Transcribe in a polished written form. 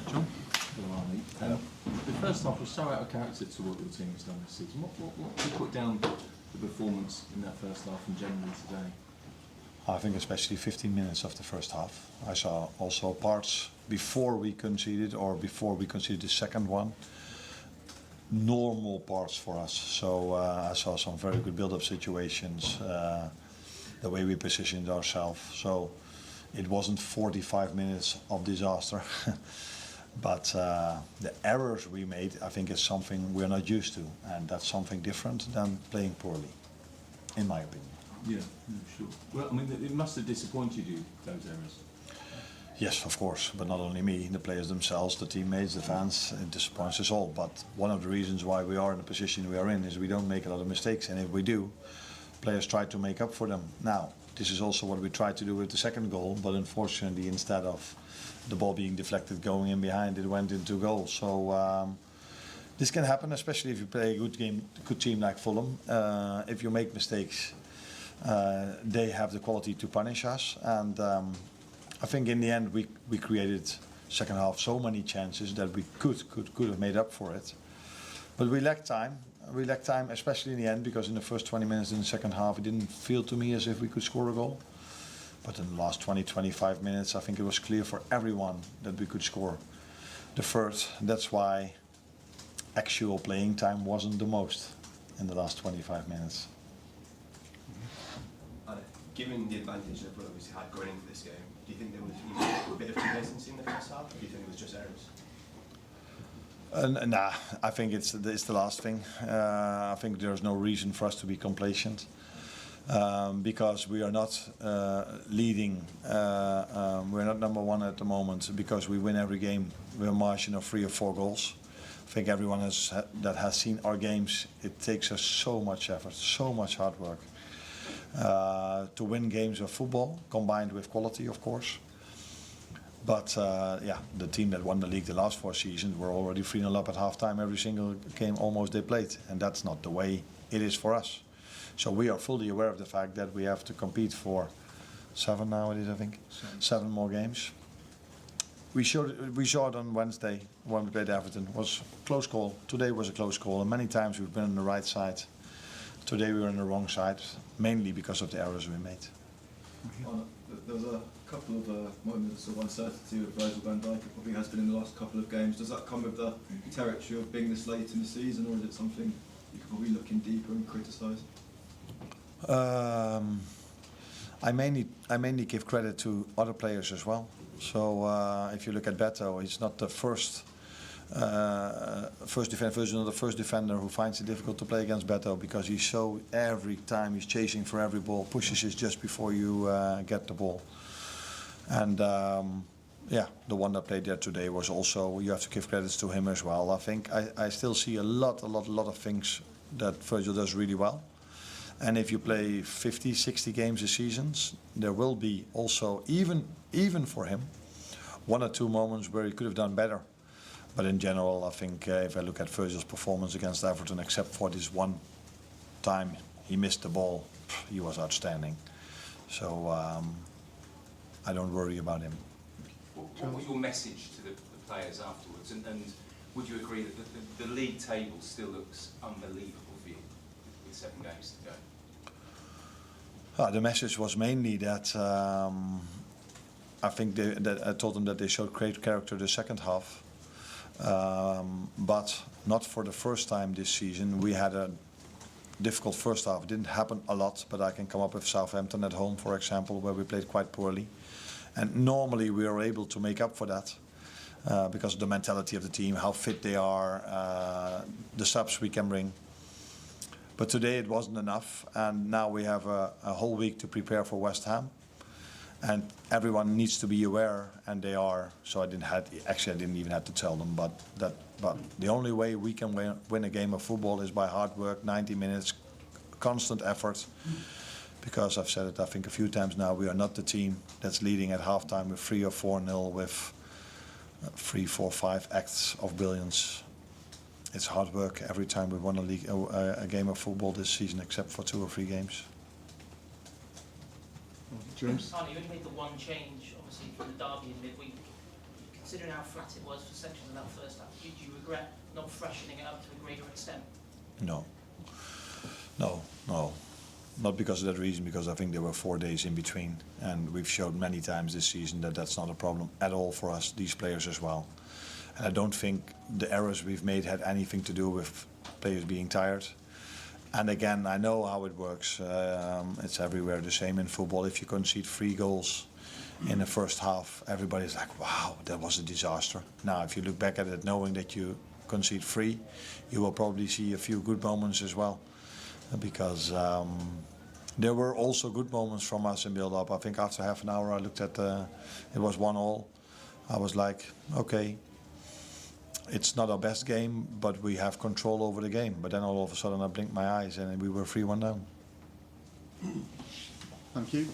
John? The first half was so out of character to what your team has done this season. What do you put down the performance in that first half and generally today? I think especially 15 minutes of the first half. I saw also parts before we conceded or before we conceded the second one. Normal parts for us. So I saw some very good build-up situations, the way we positioned ourselves. So it wasn't 45 minutes of disaster. But the errors we made, I think, is something we're not used to. And that's something different than playing poorly, in my opinion. Yeah, sure. Well, I mean, it must have disappointed you, those errors. Yes, of course, but not only me, the players themselves, the teammates, the fans, it disappoints us all. But one of the reasons why we are in the position we are in is we don't make a lot of mistakes, and if we do, players try to make up for them. Now, this is also what we tried to do with the second goal, but unfortunately, instead of the ball being deflected going in behind, it went into goal. So this can happen, especially if you play a good team like Fulham. If you make mistakes, they have the quality to punish us, and I think in the end we created second half so many chances that we could have made up for it, but we lacked time. We lacked time, especially in the end, because in the first 20 minutes in the second half, it didn't feel to me as if we could score a goal. But in the last 20-25 minutes, I think it was clear for everyone that we could score the third. That's why actual playing time wasn't the most in the last 25 minutes. Given the advantage that Fulham obviously had going into this game, do you think there was a bit of complacency in the first half, or do you think it was just errors? Nah, I think it's the last thing. I think there's no reason for us to be complacent because we are not leading. We're not number one at the moment because we win every game with a margin of 3 or 4 goals. I think everyone that has seen our games, it takes us so much effort, so much hard work to win games of football, combined with quality, of course. But yeah, the team that won the league the last 4 seasons were already 3-0 up at halftime every single game almost they played, and that's not the way it is for us. So we are fully aware of the fact that we have to compete for 7 now it is, I think, 7 more games. We saw it on Wednesday when we played Everton. It was a close call. Today was a close call, and many times we've been on the right side. Today we were on the wrong side, mainly because of the errors we made. There was a couple of moments of uncertainty with Virgil van Dijk. It probably has been in the last couple of games. Does that come with the territory of being this late in the season, or is it something you could probably look in deeper and criticise? I mainly give credit to other players as well. So if you look at Beto, he's not the first defender who finds it difficult to play against Beto, because he's so every time he's chasing for every ball, pushes it just before you get the ball. And yeah, the one that played there today was also, you have to give credits to him as well. I think I still see a lot of things that Virgil does really well. And if you play 50, 60 games a season, there will be also, even for him, 1 or 2 moments where he could have done better. But in general, I think if I look at Virgil's performance against Everton, except for this one time he missed the ball, he was outstanding. So I don't worry about him. What was your message to the players afterwards? And would you agree that the league table still looks unbelievable for you with 7 games to go? The message was mainly that I think that I told them that they showed great character the second half. But not for the first time this season. We had a difficult first half. It didn't happen a lot, but I can come up with Southampton at home, for example, where we played quite poorly. And normally we are able to make up for that because of the mentality of the team, how fit they are, the subs we can bring. But today it wasn't enough, and now we have a whole week to prepare for West Ham. And everyone needs to be aware, and they are. So I didn't even have to tell them. But the only way we can win a game of football is by hard work, 90 minutes, constant effort. Because I've said it, I think a few times now, we are not the team that's leading at halftime with 3 or 4-0 with 3, 4, 5 acts of brilliance. It's hard work every time we won a game of football this season, except for 2 or 3 games. James? Arnie, you only made the one change, obviously, for the derby in midweek. Considering how flat it was for sections of that first half, do you regret not freshening it up to a greater extent? No. Not because of that reason, because I think there were 4 days in between, and we've showed many times this season that that's not a problem at all for us, these players as well. And I don't think the errors we've made had anything to do with players being tired. And again, I know how it works. It's everywhere the same in football. If you concede 3 goals in the first half, everybody's like, wow, that was a disaster. Now, if you look back at it knowing that you concede 3, you will probably see a few good moments as well. Because there were also good moments from us in build-up. I think after half an hour I looked at it was 1-1. I was like, okay, it's not our best game, but we have control over the game. But then all of a sudden I blinked my eyes and we were 3-1 down. Thank you.